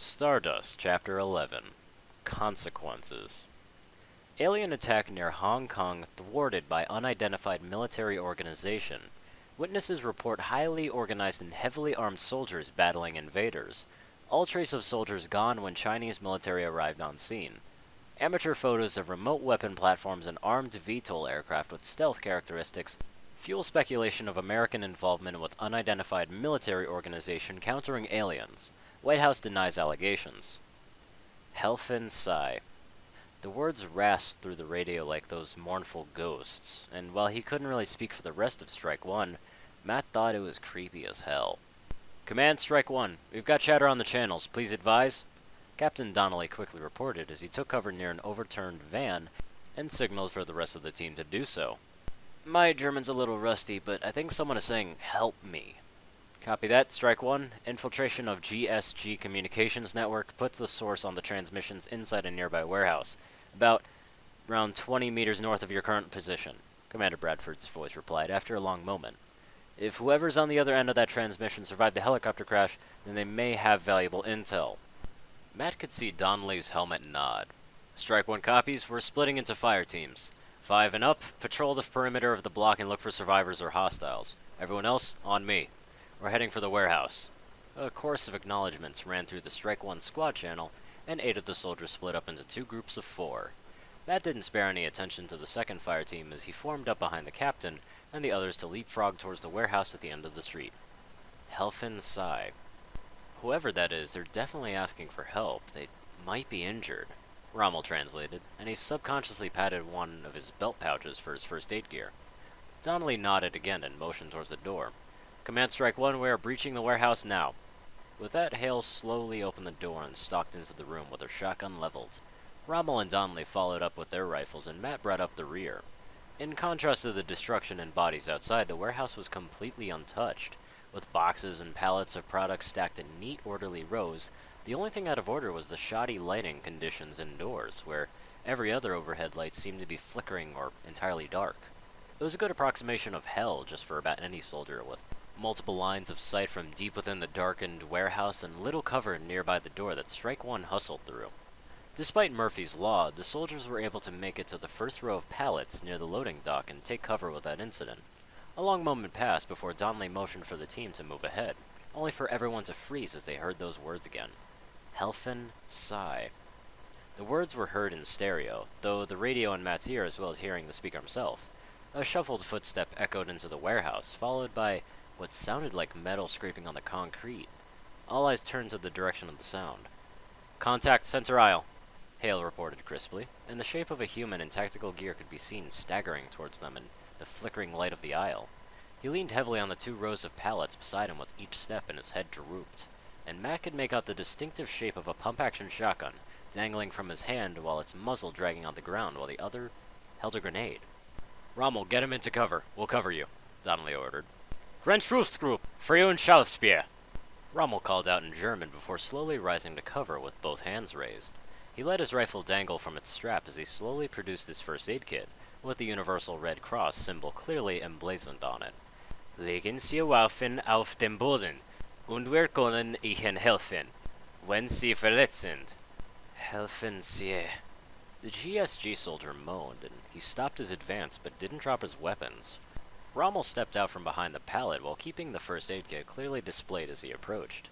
Stardust, Chapter 11. Consequences. Alien attack near Hong Kong thwarted by unidentified military organization. Witnesses report highly organized and heavily armed soldiers battling invaders. All trace of soldiers gone when Chinese military arrived on scene. Amateur photos of remote weapon platforms and armed VTOL aircraft with stealth characteristics fuel speculation of American involvement with unidentified military organization countering aliens. White House denies allegations. Helfen sigh. The words rasped through the radio like those mournful ghosts, and while he couldn't really speak for the rest of Strike 1, Matt thought it was creepy as hell. Command Strike 1, we've got chatter on the channels, please advise. Captain Donnelly quickly reported as he took cover near an overturned van and signaled for the rest of the team to do so. My German's a little rusty, but I think someone is saying, help me. Copy that, Strike 1. Infiltration of GSG Communications Network puts the source on the transmissions inside a nearby warehouse, about around 20 meters north of your current position, Commander Bradford's voice replied after a long moment. If whoever's on the other end of that transmission survived the helicopter crash, then they may have valuable intel. Matt could see Donnelly's helmet nod. Strike 1 copies, we're splitting into fire teams. 5 and up, patrol the perimeter of the block and look for survivors or hostiles. Everyone else, on me. We're heading for the warehouse. A chorus of acknowledgments ran through the Strike 1 squad channel, and 8 of the soldiers split up into 2 groups of 4. Matt didn't spare any attention to the second fire team as he formed up behind the captain and the others to leapfrog towards the warehouse at the end of the street. Helfen sigh. Whoever that is, they're definitely asking for help. They might be injured. Rommel translated, and he subconsciously patted one of his belt pouches for his first aid gear. Donnelly nodded again and motioned towards the door. Command Strike 1, we are breaching the warehouse now. With that, Hale slowly opened the door and stalked into the room with her shotgun leveled. Rommel and Donnelly followed up with their rifles, and Matt brought up the rear. In contrast to the destruction and bodies outside, the warehouse was completely untouched. With boxes and pallets of products stacked in neat, orderly rows, the only thing out of order was the shoddy lighting conditions indoors, where every other overhead light seemed to be flickering or entirely dark. It was a good approximation of hell just for about any soldier, with multiple lines of sight from deep within the darkened warehouse and little cover nearby the door that Strike 1 hustled through. Despite Murphy's Law, the soldiers were able to make it to the first row of pallets near the loading dock and take cover without incident. A long moment passed before Donnelly motioned for the team to move ahead, only for everyone to freeze as they heard those words again. Helfen sigh. The words were heard in stereo, though the radio in Matt's ear as well as hearing the speaker himself. A shuffled footstep echoed into the warehouse, followed by what sounded like metal scraping on the concrete. All eyes turned to the direction of the sound. Contact center aisle, Hale reported crisply, and the shape of a human in tactical gear could be seen staggering towards them in the flickering light of the aisle. He leaned heavily on the 2 rows of pallets beside him with each step, and his head drooped, and Matt could make out the distinctive shape of a pump-action shotgun dangling from his hand while its muzzle dragging on the ground while the other held a grenade. Rommel, get him into cover. We'll cover you, Donnelly ordered. Grenzschutzgruppe, Free und Schalfspeer. Rommel called out in German before slowly rising to cover with both hands raised. He let his rifle dangle from its strap as he slowly produced his first aid kit, with the Universal Red Cross symbol clearly emblazoned on it. Legen Sie Waffen auf den Boden, und wir können Ihnen helfen, wenn Sie verletzt sind. Helfen Sie. The GSG soldier moaned, and he stopped his advance but didn't drop his weapons. Rommel stepped out from behind the pallet while keeping the first aid kit clearly displayed as he approached.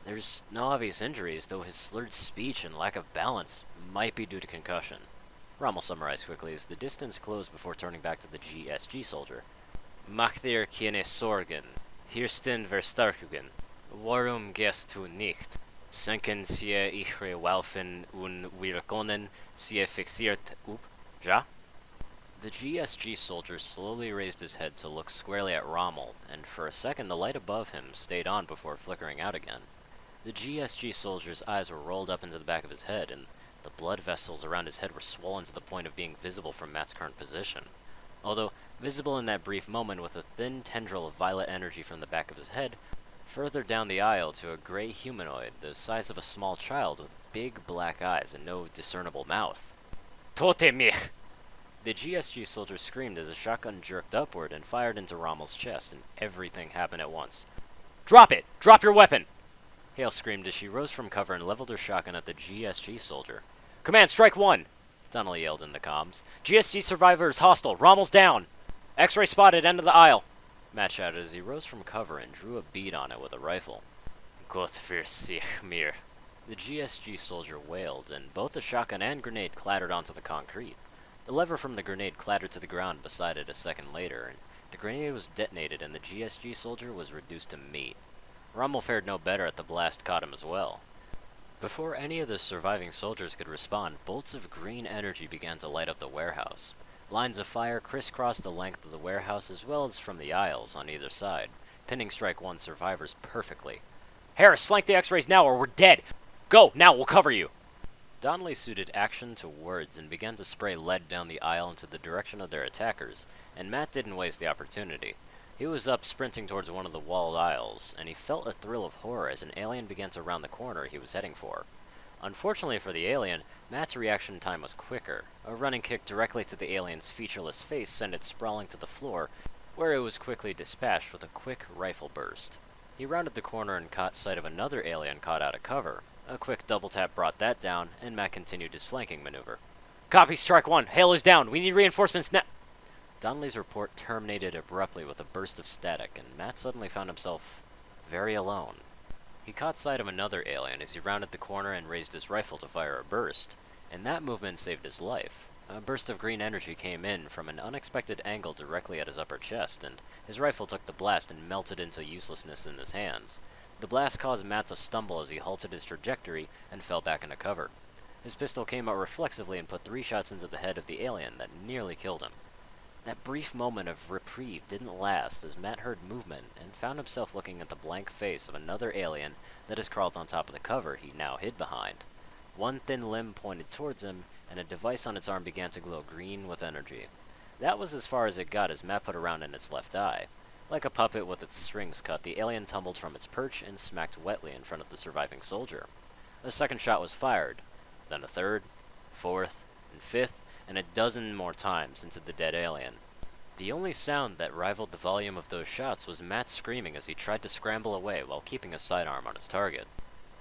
There's no obvious injuries, though his slurred speech and lack of balance might be due to concussion. Rommel summarized quickly as the distance closed before turning back to the GSG soldier. Macht dir keine Sorgen. Hier stehen wir Starkugen. Warum gehst du nicht? Senken Sie Ihre Waffen und wir können Sie fixiert up, ja? The GSG soldier slowly raised his head to look squarely at Rommel, and for a second the light above him stayed on before flickering out again. The GSG soldier's eyes were rolled up into the back of his head, and the blood vessels around his head were swollen to the point of being visible from Matt's current position. Although visible in that brief moment with a thin tendril of violet energy from the back of his head, further down the aisle to a gray humanoid the size of a small child with big black eyes and no discernible mouth. Tote mich! The GSG soldier screamed as a shotgun jerked upward and fired into Rommel's chest, and everything happened at once. Drop it! Drop your weapon! Hale screamed as she rose from cover and leveled her shotgun at the GSG soldier. Command, strike one! Donnelly yelled in the comms. GSG survivor is hostile. Rommel's down! X-ray spotted, end of the aisle! Matt shouted as he rose from cover and drew a bead on it with a rifle. Gott für sich mir. The GSG soldier wailed, and both the shotgun and grenade clattered onto the concrete. The lever from the grenade clattered to the ground beside it a second later, and the grenade was detonated and the GSG soldier was reduced to meat. Rommel fared no better at the blast caught him as well. Before any of the surviving soldiers could respond, bolts of green energy began to light up the warehouse. Lines of fire crisscrossed the length of the warehouse as well as from the aisles on either side, pinning Strike 1 survivors perfectly. Harris, flank the X-rays now or we're dead! Go! Now, we'll cover you! Donnelly suited action to words and began to spray lead down the aisle into the direction of their attackers, and Matt didn't waste the opportunity. He was up sprinting towards one of the walled aisles, and he felt a thrill of horror as an alien began to round the corner he was heading for. Unfortunately for the alien, Matt's reaction time was quicker. A running kick directly to the alien's featureless face sent it sprawling to the floor, where it was quickly dispatched with a quick rifle burst. He rounded the corner and caught sight of another alien caught out of cover. A quick double tap brought that down, and Matt continued his flanking maneuver. Copy, Strike 1. Hale is down. We need reinforcements now. Donnelly's report terminated abruptly with a burst of static, and Matt suddenly found himself very alone. He caught sight of another alien as he rounded the corner and raised his rifle to fire a burst, and that movement saved his life. A burst of green energy came in from an unexpected angle directly at his upper chest, and his rifle took the blast and melted into uselessness in his hands. The blast caused Matt to stumble as he halted his trajectory and fell back into cover. His pistol came out reflexively and put 3 shots into the head of the alien that nearly killed him. That brief moment of reprieve didn't last as Matt heard movement and found himself looking at the blank face of another alien that has crawled on top of the cover he now hid behind. One thin limb pointed towards him, and a device on its arm began to glow green with energy. That was as far as it got as Matt put a round in its left eye. Like a puppet with its strings cut, the alien tumbled from its perch and smacked wetly in front of the surviving soldier. A second shot was fired, then a third, fourth, and fifth, and a dozen more times into the dead alien. The only sound that rivaled the volume of those shots was Matt screaming as he tried to scramble away while keeping a sidearm on his target.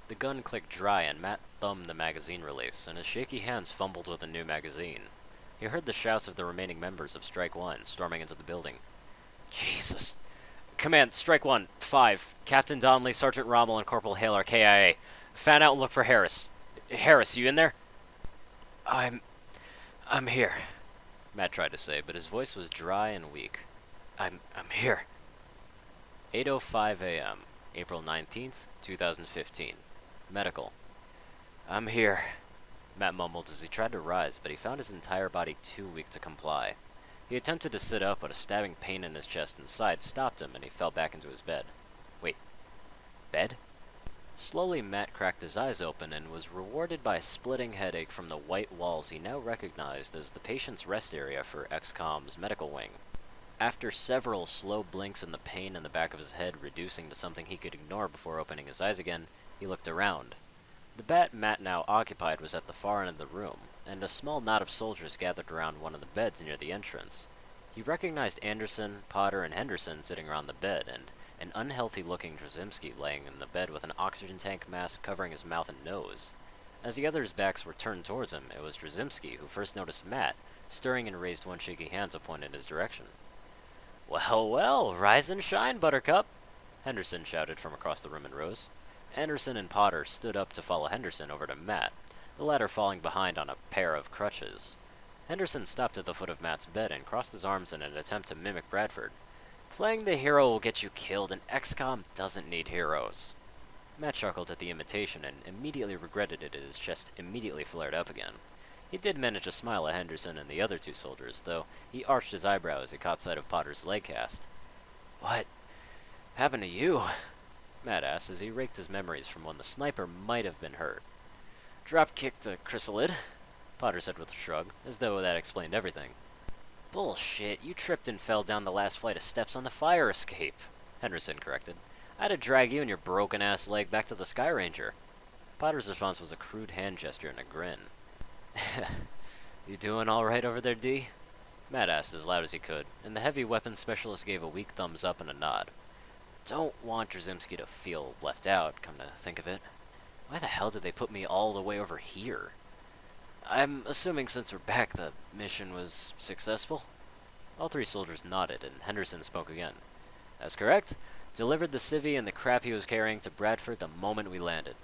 The gun clicked dry and Matt thumbed the magazine release, and his shaky hands fumbled with a new magazine. He heard the shouts of the remaining members of Strike 1 storming into the building. Jesus. Command, Strike 1, 5. Captain Donnelly, Sergeant Rommel, and Corporal Hale are KIA. Fan out and look for Harris. Harris, you in there? I'm here, Matt tried to say, but his voice was dry and weak. I'm here. 8:05 a.m., April 19th, 2015. Medical. I'm here, Matt mumbled as he tried to rise, but he found his entire body too weak to comply. He attempted to sit up, but a stabbing pain in his chest and side stopped him, and he fell back into his bed. Wait. Bed? Slowly, Matt cracked his eyes open and was rewarded by a splitting headache from the white walls he now recognized as the patient's rest area for XCOM's medical wing. After several slow blinks and the pain in the back of his head reducing to something he could ignore before opening his eyes again, he looked around. The bed Matt now occupied was at the far end of the room, and a small knot of soldiers gathered around one of the beds near the entrance. He recognized Anderson, Potter, and Henderson sitting around the bed, and an unhealthy-looking Drzymski laying in the bed with an oxygen tank mask covering his mouth and nose. As the others' backs were turned towards him, it was Drzymski who first noticed Matt, stirring and raised one shaky hand to point in his direction. Well, well, rise and shine, Buttercup, Henderson shouted from across the room and rose. Anderson and Potter stood up to follow Henderson over to Matt, the latter falling behind on a pair of crutches. Henderson stopped at the foot of Matt's bed and crossed his arms in an attempt to mimic Bradford. Playing the hero will get you killed, and XCOM doesn't need heroes. Matt chuckled at the imitation and immediately regretted it as his chest immediately flared up again. He did manage to smile at Henderson and the other 2 soldiers, though he arched his eyebrow as he caught sight of Potter's leg cast. What happened to you? Matt asked as he raked his memories from when the sniper might have been hurt. Drop-kicked a chrysalid, Potter said with a shrug, as though that explained everything. Bullshit, you tripped and fell down the last flight of steps on the fire escape, Henderson corrected. I had to drag you and your broken-ass leg back to the Sky Ranger. Potter's response was a crude hand gesture and a grin. You doing all right over there, D? Matt asked as loud as he could, and the heavy weapons specialist gave a weak thumbs up and a nod. don't want Drzymski to feel left out, come to think of it. Why the hell did they put me all the way over here? I'm assuming since we're back, the mission was successful? All three soldiers nodded, and Henderson spoke again. That's correct. Delivered the civvy and the crap he was carrying to Bradford the moment we landed.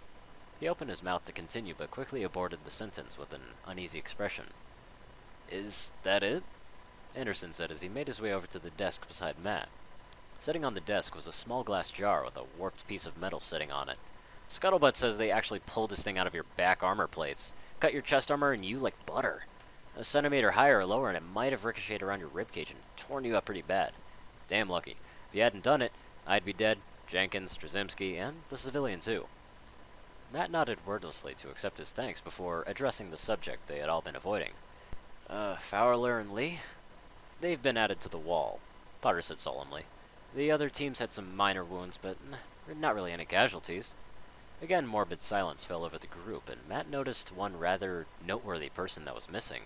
He opened his mouth to continue, but quickly aborted the sentence with an uneasy expression. Is that it? Anderson said as he made his way over to the desk beside Matt. Sitting on the desk was a small glass jar with a warped piece of metal sitting on it. Scuttlebutt says they actually pulled this thing out of your back armor plates. Cut your chest armor and you like butter. A centimeter higher or lower and it might have ricocheted around your ribcage and torn you up pretty bad. Damn lucky. If you hadn't done it, I'd be dead, Jenkins, Drzymski, and the civilian too. Matt nodded wordlessly to accept his thanks before addressing the subject they had all been avoiding. Fowler and Lee? They've been added to the wall, Potter said solemnly. The other teams had some minor wounds, but not really any casualties. Again, morbid silence fell over the group, and Matt noticed one rather noteworthy person that was missing.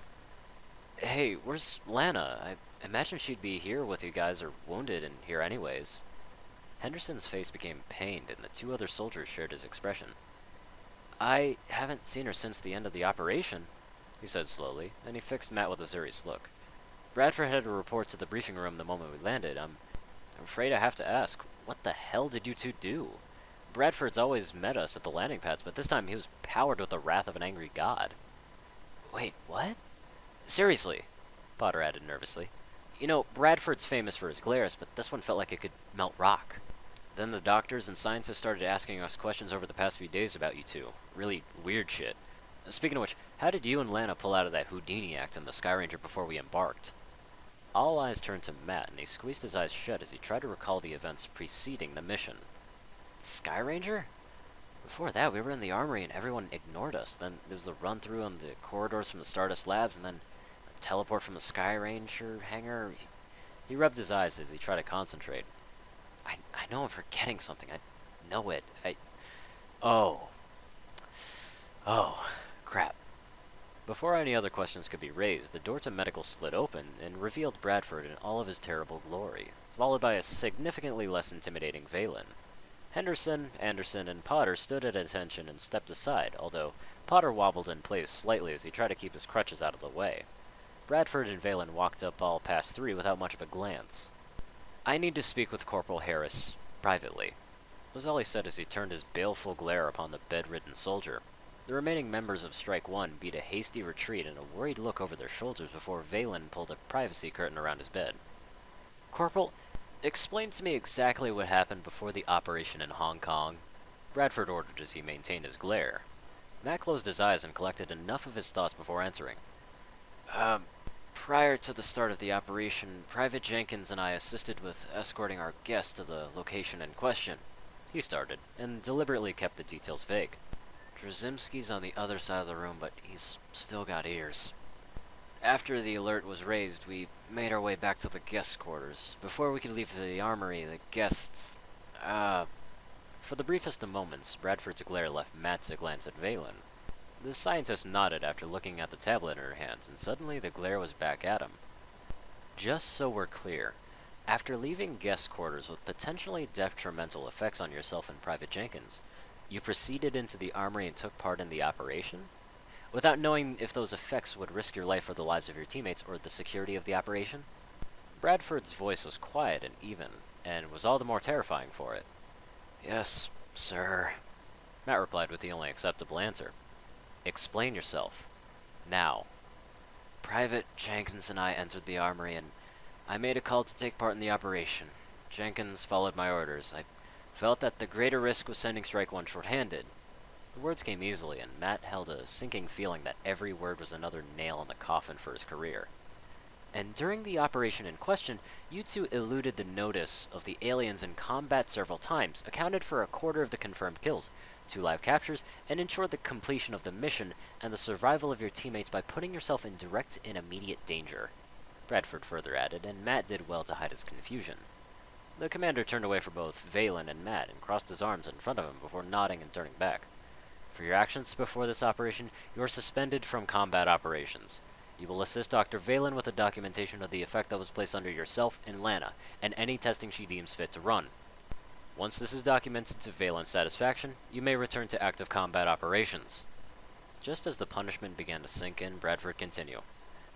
Hey, where's Lana? I imagine she'd be here with you guys or wounded and here anyways. Henderson's face became pained, and the two other soldiers shared his expression. I haven't seen her since the end of the operation, he said slowly, and he fixed Matt with a serious look. Bradford had a report to the briefing room the moment we landed. I'm afraid I have to ask, what the hell did you two do? Bradford's always met us at the landing pads, but this time he was powered with the wrath of an angry god. Wait, what? Seriously, Potter added nervously. You know, Bradford's famous for his glares, but this one felt like it could melt rock. Then the doctors and scientists started asking us questions over the past few days about you two. Really weird shit. Speaking of which, how did you and Lana pull out of that Houdini act in the Sky Ranger before we embarked? All eyes turned to Matt, and he squeezed his eyes shut as he tried to recall the events preceding the mission. Sky Ranger? Before that, we were in the armory and everyone ignored us. Then there was the run-through on the corridors from the Stardust labs, and then a teleport from the Sky Ranger hangar. He rubbed his eyes as he tried to concentrate. I know I'm forgetting something. I know it. Oh, crap. Before any other questions could be raised, the door to medical slid open and revealed Bradford in all of his terrible glory, followed by a significantly less intimidating Valen. Henderson, Anderson, and Potter stood at attention and stepped aside, although Potter wobbled in place slightly as he tried to keep his crutches out of the way. Bradford and Valen walked up all past three without much of a glance. I need to speak with Corporal Harris, privately, was all he said as he turned his baleful glare upon the bedridden soldier. The remaining members of Strike One beat a hasty retreat and a worried look over their shoulders before Valen pulled a privacy curtain around his bed. Corporal, explain to me exactly what happened before the operation in Hong Kong, Bradford ordered as he maintained his glare. Matt closed his eyes and collected enough of his thoughts before answering. Prior to the start of the operation, Private Jenkins and I assisted with escorting our guest to the location in question, he started, and deliberately kept the details vague. Drzymski's on the other side of the room, but he's still got ears. After the alert was raised, we made our way back to the guest quarters. Before we could leave the armory, the guests... For the briefest of moments, Bradford's glare left Matt to glance at Valen. The scientist nodded after looking at the tablet in her hands, and suddenly the glare was back at him. Just so we're clear, after leaving guest quarters with potentially detrimental effects on yourself and Private Jenkins, you proceeded into the armory and took part in the operation? Without knowing if those effects would risk your life or the lives of your teammates or the security of the operation? Bradford's voice was quiet and even, and was all the more terrifying for it. Yes, sir, Matt replied with the only acceptable answer. Explain yourself. Now. Private Jenkins and I entered the armory, and I made a call to take part in the operation. Jenkins followed my orders. I felt that the greater risk was sending Strike One short-handed. The words came easily, and Matt held a sinking feeling that every word was another nail in the coffin for his career. And during the operation in question, you two eluded the notice of the aliens in combat several times, accounted for a quarter of the confirmed kills, 2 live captures, and ensured the completion of the mission and the survival of your teammates by putting yourself in direct and immediate danger, Bradford further added, and Matt did well to hide his confusion. The commander turned away from both Valen and Matt and crossed his arms in front of him before nodding and turning back. For your actions before this operation, you are suspended from combat operations. You will assist Dr. Valen with the documentation of the effect that was placed under yourself and Lana, and any testing she deems fit to run. Once this is documented to Valen's satisfaction, you may return to active combat operations. Just as the punishment began to sink in, Bradford continued.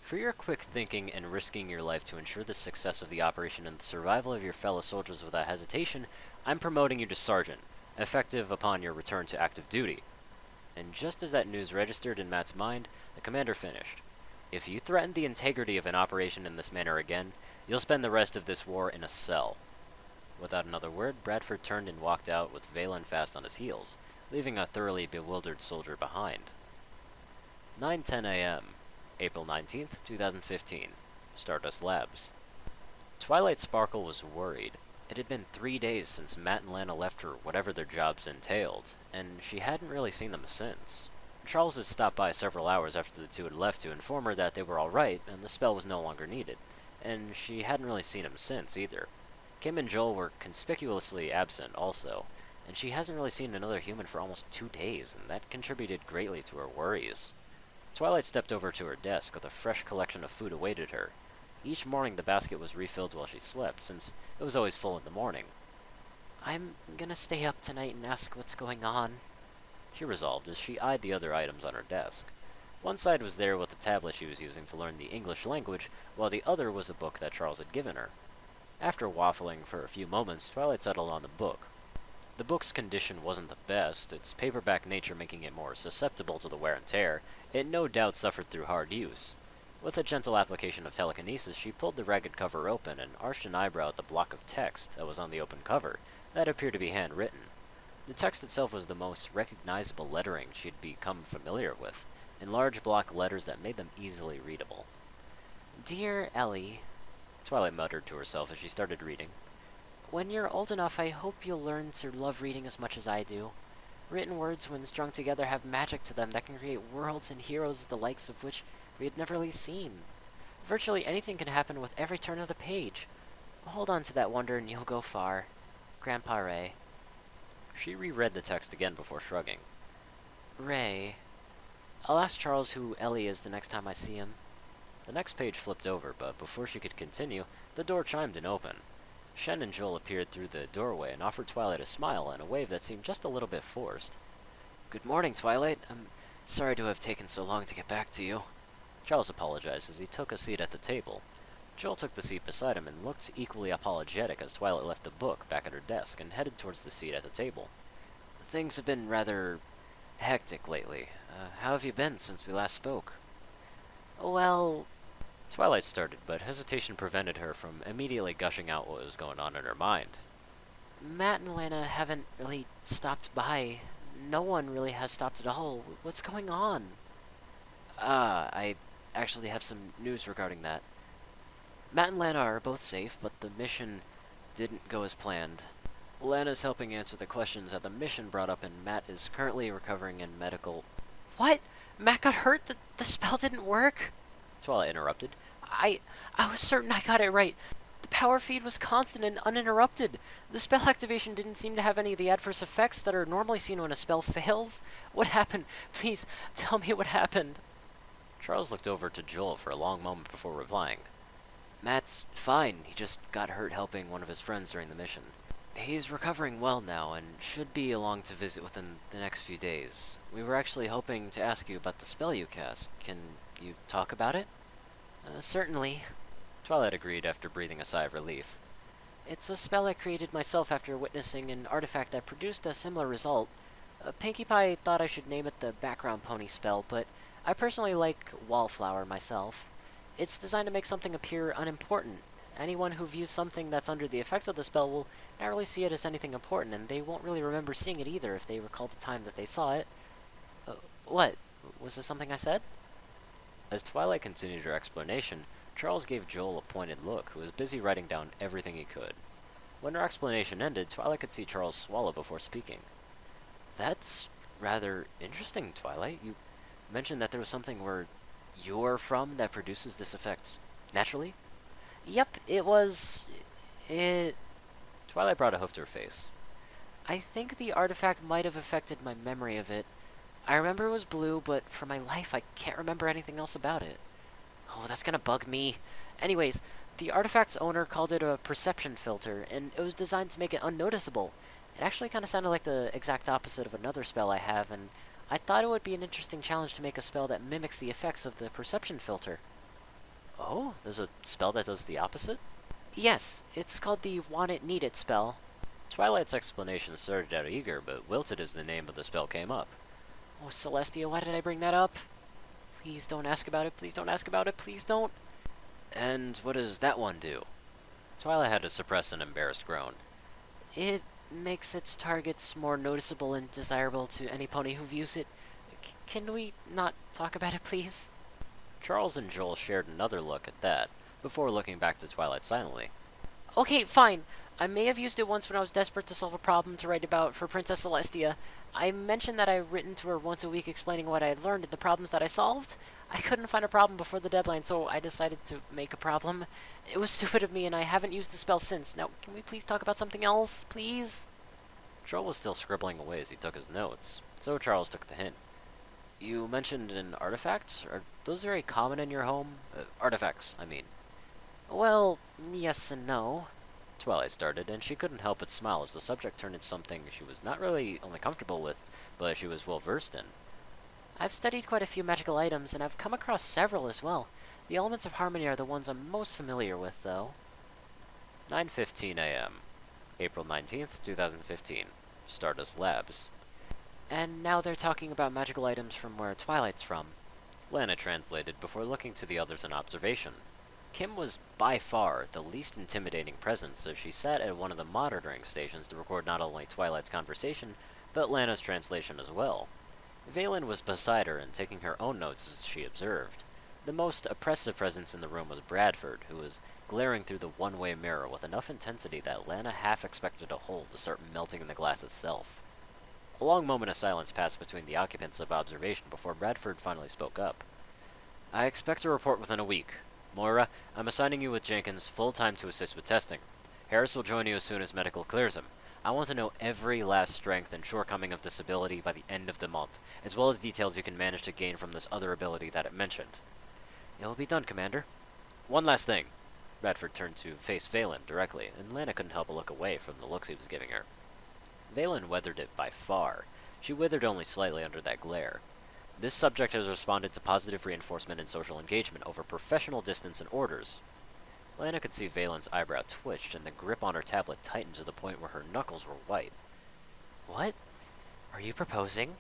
For your quick thinking and risking your life to ensure the success of the operation and the survival of your fellow soldiers without hesitation, I'm promoting you to sergeant, effective upon your return to active duty. And just as that news registered in Matt's mind, the commander finished. If you threaten the integrity of an operation in this manner again, you'll spend the rest of this war in a cell. Without another word, Bradford turned and walked out with Valen fast on his heels, leaving a thoroughly bewildered soldier behind. 9:10 a.m., April 19th, 2015, Stardust Labs. Twilight Sparkle was worried. It had been 3 days since Matt and Lana left for whatever their jobs entailed, and she hadn't really seen them since. Charles had stopped by several hours after the two had left to inform her that they were alright and the spell was no longer needed, and she hadn't really seen him since either. Kim and Joel were conspicuously absent also, and she hasn't really seen another human for almost 2 days, and that contributed greatly to her worries. Twilight stepped over to her desk with a fresh collection of food awaited her. Each morning the basket was refilled while she slept, since it was always full in the morning. I'm gonna stay up tonight and ask what's going on, she resolved as she eyed the other items on her desk. One side was there with the tablet she was using to learn the English language, while the other was a book that Charles had given her. After waffling for a few moments, Twilight settled on the book. The book's condition wasn't the best, its paperback nature making it more susceptible to the wear and tear. It no doubt suffered through hard use. With a gentle application of telekinesis, she pulled the ragged cover open and arched an eyebrow at the block of text that was on the open cover, that appeared to be handwritten. The text itself was the most recognizable lettering she'd become familiar with, in large block letters that made them easily readable. Dear Ellie, Twilight muttered to herself as she started reading. When you're old enough, I hope you'll learn to love reading as much as I do. Written words, when strung together, have magic to them that can create worlds and heroes the likes of which we had never really seen. Virtually anything can happen with every turn of the page. Hold on to that wonder and you'll go far. Grandpa Ray. She reread the text again before shrugging. Ray. I'll ask Charles who Ellie is the next time I see him. The next page flipped over, but before she could continue, the door chimed and opened. Shen and Joel appeared through the doorway and offered Twilight a smile and a wave that seemed just a little bit forced. Good morning, Twilight. I'm sorry to have taken so long to get back to you. Charles apologized as he took a seat at the table. Joel took the seat beside him and looked equally apologetic as Twilight left the book back at her desk and headed towards the seat at the table. Things have been rather hectic lately. How have you been since we last spoke? Well, Twilight started, but hesitation prevented her from immediately gushing out what was going on in her mind. Matt and Lana haven't really stopped by. No one really has stopped at all. What's going on? I actually have some news regarding that. Matt and Lana are both safe, but the mission didn't go as planned. Lana's helping answer the questions that the mission brought up, and Matt is currently recovering in medical... What? Matt got hurt? The spell didn't work? Twilight interrupted. I was certain I got it right. The power feed was constant and uninterrupted. The spell activation didn't seem to have any of the adverse effects that are normally seen when a spell fails. What happened? Please, tell me what happened. Charles looked over to Joel for a long moment before replying. Matt's fine. He just got hurt helping one of his friends during the mission. He's recovering well now and should be along to visit within the next few days. We were actually hoping to ask you about the spell you cast. Can you talk about it? Certainly, Twilight agreed after breathing a sigh of relief. It's a spell I created myself after witnessing an artifact that produced a similar result. Pinkie Pie thought I should name it the Background Pony spell, but I personally like Wallflower myself. It's designed to make something appear unimportant. Anyone who views something that's under the effects of the spell will not really see it as anything important, and they won't really remember seeing it either if they recall the time that they saw it. What? Was there something I said? As Twilight continued her explanation, Charles gave Joel a pointed look, who was busy writing down everything he could. When her explanation ended, Twilight could see Charles swallow before speaking. That's rather interesting, Twilight. You mentioned that there was something where you're from that produces this effect naturally? Yep, it was... Twilight brought a hoof to her face. I think the artifact might have affected my memory of it. I remember it was blue, but for my life I can't remember anything else about it. Oh, that's gonna bug me. Anyways, the artifact's owner called it a perception filter, and it was designed to make it unnoticeable. It actually kind of sounded like the exact opposite of another spell I have, and I thought it would be an interesting challenge to make a spell that mimics the effects of the perception filter. Oh, there's a spell that does the opposite? Yes, it's called the Want It Need It spell. Twilight's explanation started out eager, but wilted as the name of the spell came up. Oh, Celestia, why did I bring that up? Please don't ask about it, please don't ask about it, please don't. And what does that one do? Twilight had to suppress an embarrassed groan. It makes its targets more noticeable and desirable to any pony who views it. Can we not talk about it, please? Charles and Joel shared another look at that, before looking back to Twilight silently. Okay, fine. I may have used it once when I was desperate to solve a problem to write about for Princess Celestia. I mentioned that I had written to her once a week explaining what I had learned and the problems that I solved. I couldn't find a problem before the deadline, so I decided to make a problem. It was stupid of me, and I haven't used the spell since. Now, can we please talk about something else, please? Joel was still scribbling away as he took his notes, so Charles took the hint. You mentioned an artifact? Are those very common in your home? Artifacts, I mean. Well, yes and no. Twilight started, and she couldn't help but smile as the subject turned into something she was not really only comfortable with, but she was well versed in. I've studied quite a few magical items, and I've come across several as well. The elements of harmony are the ones I'm most familiar with, though. 9:15 a.m. April 19th, 2015. Stardust Labs. And now they're talking about magical items from where Twilight's from. Lana translated before looking to the others in observation. Kim was by far the least intimidating presence as she sat at one of the monitoring stations to record not only Twilight's conversation, but Lana's translation as well. Valen was beside her and taking her own notes as she observed. The most oppressive presence in the room was Bradford, who was glaring through the one-way mirror with enough intensity that Lana half expected a hole to start melting in the glass itself. A long moment of silence passed between the occupants of observation before Bradford finally spoke up. I expect a report within a week. Moira, I'm assigning you with Jenkins full-time to assist with testing. Harris will join you as soon as medical clears him. I want to know every last strength and shortcoming of this ability by the end of the month, as well as details you can manage to gain from this other ability that it mentioned. It will be done, Commander. One last thing. Bradford turned to face Valen directly, and Lana couldn't help but look away from the looks he was giving her. Valen weathered it by far. She withered only slightly under that glare. This subject has responded to positive reinforcement and social engagement over professional distance and orders. Lana could see Valen's eyebrow twitched, and the grip on her tablet tightened to the point where her knuckles were white. What are you proposing?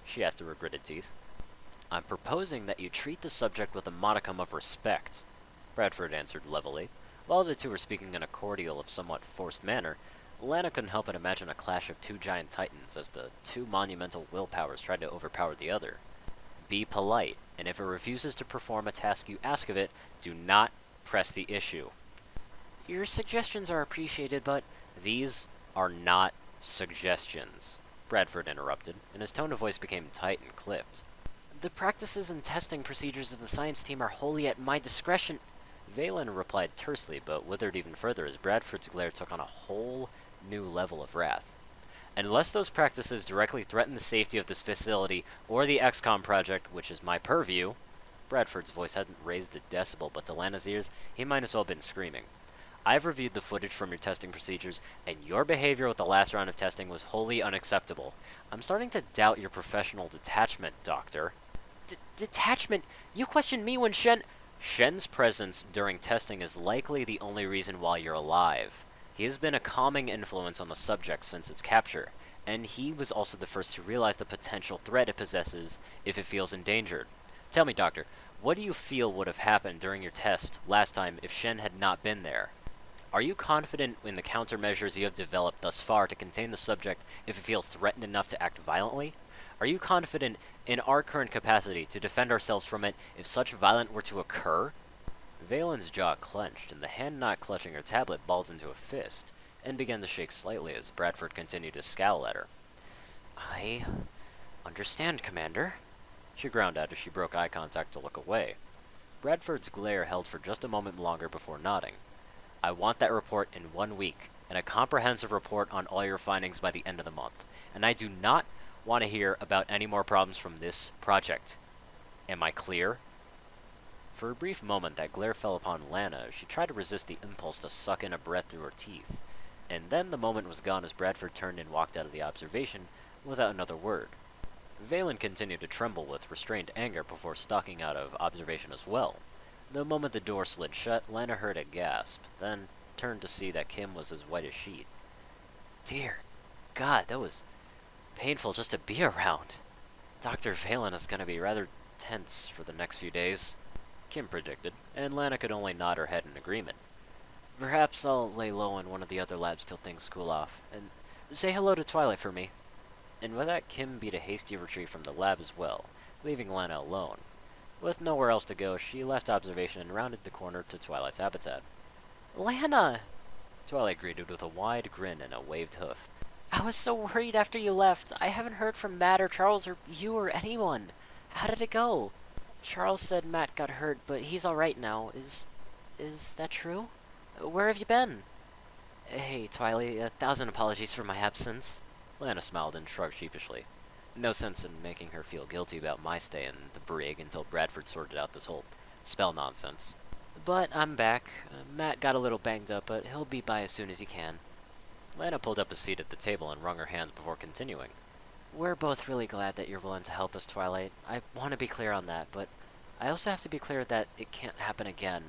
She asked through her gritted teeth. I'm proposing that you treat the subject with a modicum of respect, Bradford answered levelly. While the two were speaking in a cordial if somewhat forced manner, Lana couldn't help but imagine a clash of two giant titans as the two monumental willpowers tried to overpower the other. Be polite, and if it refuses to perform a task you ask of it, do not press the issue. Your suggestions are appreciated, but these are not suggestions, Bradford interrupted, and his tone of voice became tight and clipped. The practices and testing procedures of the science team are wholly at my discretion. Valen replied tersely, but withered even further as Bradford's glare took on a whole new level of wrath. Unless those practices directly threaten the safety of this facility or the XCOM project, which is my purview, Bradford's voice hadn't raised a decibel, but to Lana's ears, he might as well have been screaming. I've reviewed the footage from your testing procedures, and your behavior with the last round of testing was wholly unacceptable. I'm starting to doubt your professional detachment, Doctor. Detachment? You questioned me when Shen's presence during testing is likely the only reason why you're alive. He has been a calming influence on the subject since its capture, and he was also the first to realize the potential threat it possesses if it feels endangered. Tell me, Doctor, what do you feel would have happened during your test last time if Shen had not been there? Are you confident in the countermeasures you have developed thus far to contain the subject if it feels threatened enough to act violently? Are you confident in our current capacity to defend ourselves from it if such violence were to occur? Valen's jaw clenched, and the hand not clutching her tablet balled into a fist, and began to shake slightly as Bradford continued to scowl at her. I understand, Commander, she ground out as she broke eye contact to look away. Bradford's glare held for just a moment longer before nodding. I want that report in 1 week, and a comprehensive report on all your findings by the end of the month. And I do not want to hear about any more problems from this project. Am I clear? For a brief moment, that glare fell upon Lana as she tried to resist the impulse to suck in a breath through her teeth. And then the moment was gone as Bradford turned and walked out of the observation without another word. Valen continued to tremble with restrained anger before stalking out of observation as well. The moment the door slid shut, Lana heard a gasp, then turned to see that Kim was as white as sheet. Dear God, that was painful just to be around. Dr. Valen is going to be rather tense for the next few days, Kim predicted, and Lana could only nod her head in agreement. Perhaps I'll lay low in one of the other labs till things cool off, and say hello to Twilight for me. And with that, Kim beat a hasty retreat from the lab as well, leaving Lana alone. With nowhere else to go, she left observation and rounded the corner to Twilight's habitat. Lana! Twilight greeted with a wide grin and a waved hoof. I was so worried after you left. I haven't heard from Matt or Charles or you or anyone. How did it go? Charles said Matt got hurt, but he's alright now. Is that true? Where have you been? Hey, Twilight, 1,000 apologies for my absence. Lana smiled and shrugged sheepishly. No sense in making her feel guilty about my stay in the brig until Bradford sorted out this whole spell nonsense. But I'm back. Matt got a little banged up, but he'll be by as soon as he can. Lana pulled up a seat at the table and wrung her hands before continuing. We're both really glad that you're willing to help us, Twilight. I want to be clear on that, but I also have to be clear that it can't happen again.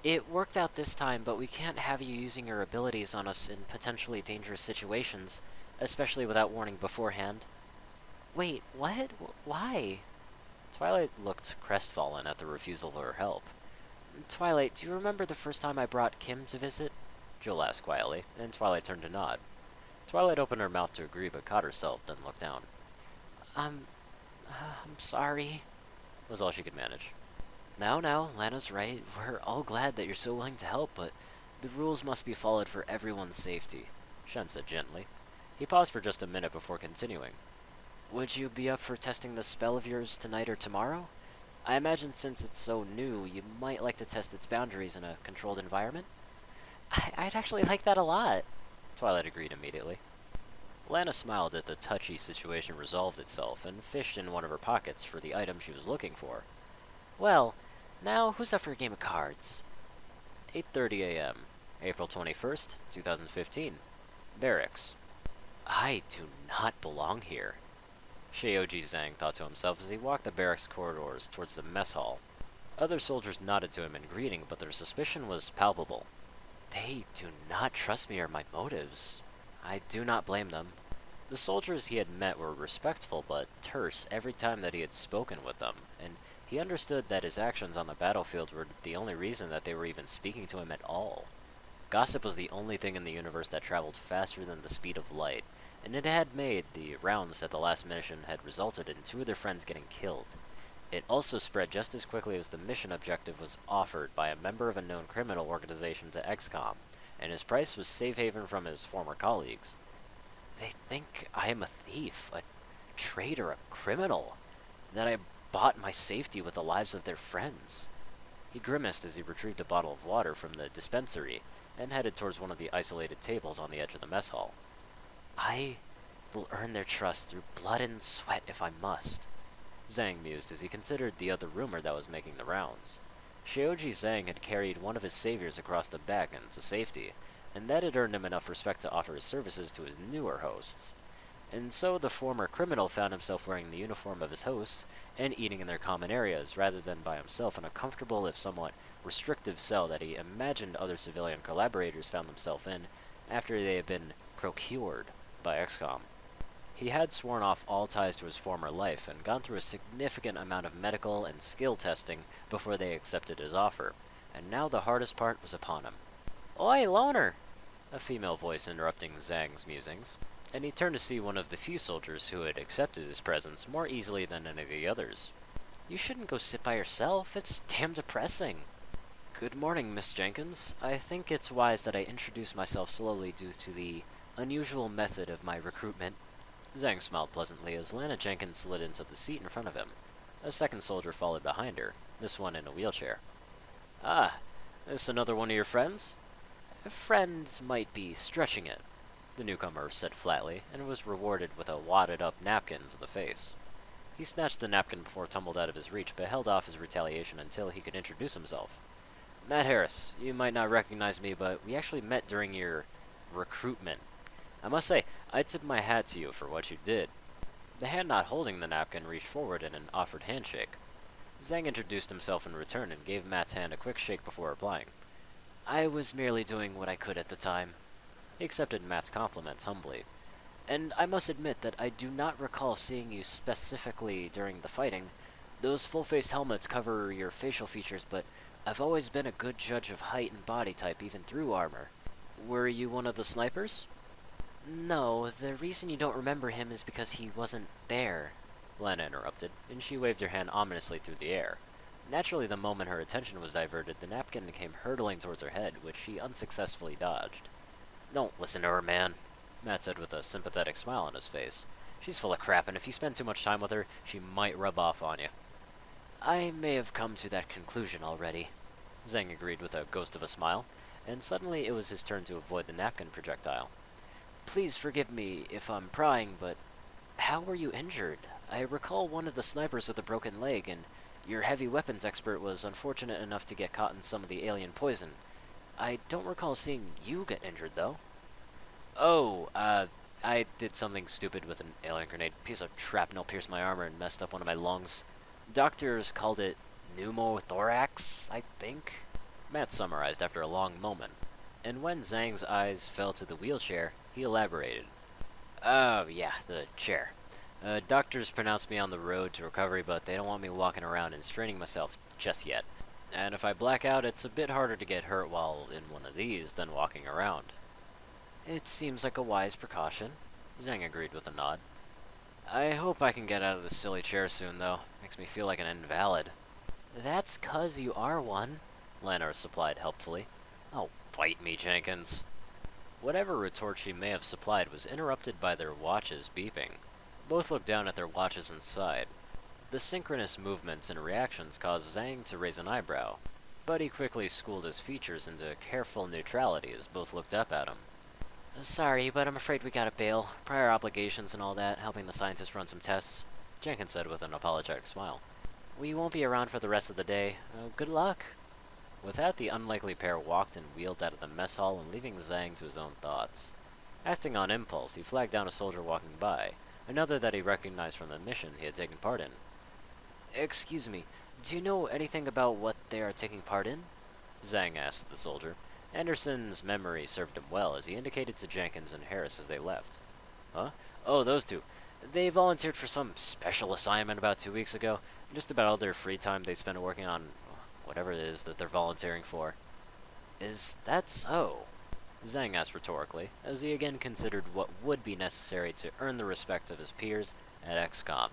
It worked out this time, but we can't have you using your abilities on us in potentially dangerous situations, especially without warning beforehand. Wait, what? Why? Twilight looked crestfallen at the refusal of her help. Twilight, do you remember the first time I brought Kim to visit? Jill asked quietly, and Twilight turned to nod. Twilight opened her mouth to agree, but caught herself, then looked down. I'm sorry, Was all she could manage. Now, Lana's right. We're all glad that you're so willing to help, but the rules must be followed for everyone's safety, Shen said gently. He paused for just a minute before continuing. Would you be up for testing this spell of yours tonight or tomorrow? I imagine since it's so new, you might like to test its boundaries in a controlled environment? I'd actually like that a lot, Twilight agreed immediately. Lana smiled at the touchy situation resolved itself and fished in one of her pockets for the item she was looking for. Well, now who's up for a game of cards? 8:30 a.m., April 21st, 2015. Barracks. I do not belong here, Shioji Zang thought to himself as he walked the barracks corridors towards the mess hall. Other soldiers nodded to him in greeting, but their suspicion was palpable. They do not trust me or my motives. I do not blame them. The soldiers he had met were respectful but terse every time that he had spoken with them, and he understood that his actions on the battlefield were the only reason that they were even speaking to him at all. Gossip was the only thing in the universe that traveled faster than the speed of light, and it had made the rounds that the last mission had resulted in 2 of their friends getting killed. It also spread just as quickly as the mission objective was offered by a member of a known criminal organization to XCOM, and his price was safe haven from his former colleagues. They think I am a thief, a traitor, a criminal, that I bought my safety with the lives of their friends. He grimaced as he retrieved a bottle of water from the dispensary and headed towards one of the isolated tables on the edge of the mess hall. I will earn their trust through blood and sweat if I must, Zang mused as he considered the other rumor that was making the rounds. Shioji Zang had carried one of his saviors across the back into safety, and that had earned him enough respect to offer his services to his newer hosts. And so the former criminal found himself wearing the uniform of his hosts and eating in their common areas rather than by himself in a comfortable, if somewhat restrictive cell that he imagined other civilian collaborators found themselves in after they had been procured by XCOM. He had sworn off all ties to his former life and gone through a significant amount of medical and skill testing before they accepted his offer, and now the hardest part was upon him. Oi, loner! A female voice interrupting Zhang's musings, and he turned to see one of the few soldiers who had accepted his presence more easily than any of the others. You shouldn't go sit by yourself, it's damn depressing. Good morning, Miss Jenkins. I think it's wise that I introduce myself slowly due to the unusual method of my recruitment. Zhang smiled pleasantly as Lana Jenkins slid into the seat in front of him. A second soldier followed behind her, this one in a wheelchair. Ah, this another one of your friends? A friend might be stretching it, the newcomer said flatly, and was rewarded with a wadded-up napkin to the face. He snatched the napkin before it tumbled out of his reach, but held off his retaliation until he could introduce himself. Matt Harris, you might not recognize me, but we actually met during your recruitment. I must say, I tip my hat to you for what you did. The hand not holding the napkin reached forward in an offered handshake. Zang introduced himself in return and gave Matt's hand a quick shake before replying. I was merely doing what I could at the time. He accepted Matt's compliments humbly. And I must admit that I do not recall seeing you specifically during the fighting. Those full-face helmets cover your facial features, but I've always been a good judge of height and body type even through armor. Were you one of the snipers? No, the reason you don't remember him is because he wasn't there, Lena interrupted, and she waved her hand ominously through the air. Naturally, the moment her attention was diverted, the napkin came hurtling towards her head, which she unsuccessfully dodged. Don't listen to her, man, Matt said with a sympathetic smile on his face. She's full of crap, and if you spend too much time with her, she might rub off on you. I may have come to that conclusion already, Zang agreed with a ghost of a smile, and suddenly it was his turn to avoid the napkin projectile. Please forgive me if I'm prying, but how were you injured? I recall one of the snipers with a broken leg, and your heavy weapons expert was unfortunate enough to get caught in some of the alien poison. I don't recall seeing you get injured, though. Oh, I did something stupid with an alien grenade. A piece of shrapnel pierced my armor and messed up one of my lungs. Doctors called it pneumothorax, I think? Matt summarized after a long moment. And when Zhang's eyes fell to the wheelchair, he elaborated. Oh, yeah, the chair. Doctors pronounced me on the road to recovery, but they don't want me walking around and straining myself just yet. And if I black out, it's a bit harder to get hurt while in one of these than walking around. It seems like a wise precaution, Zhang agreed with a nod. I hope I can get out of this silly chair soon, though. Makes me feel like an invalid. That's 'cause you are one, Lana supplied helpfully. Oh, bite me, Jenkins. Whatever retort she may have supplied was interrupted by their watches beeping. Both looked down at their watches and sighed. The synchronous movements and reactions caused Zhang to raise an eyebrow, but he quickly schooled his features into careful neutrality as both looked up at him. Sorry, but I'm afraid we gotta bail. Prior obligations and all that, helping the scientists run some tests, Jenkins said with an apologetic smile. We won't be around for the rest of the day. Good luck. With that, the unlikely pair walked and wheeled out of the mess hall and leaving Zhang to his own thoughts. Acting on impulse, he flagged down a soldier walking by, another that he recognized from the mission he had taken part in. Excuse me, do you know anything about what they are taking part in? Zhang asked the soldier. Anderson's memory served him well as he indicated to Jenkins and Harris as they left. Huh? Oh, those two. They volunteered for some special assignment about 2 weeks ago. Just about all their free time they spend working on whatever it is that they're volunteering for. Is that so? Zhang asked rhetorically, as he again considered what would be necessary to earn the respect of his peers at XCOM.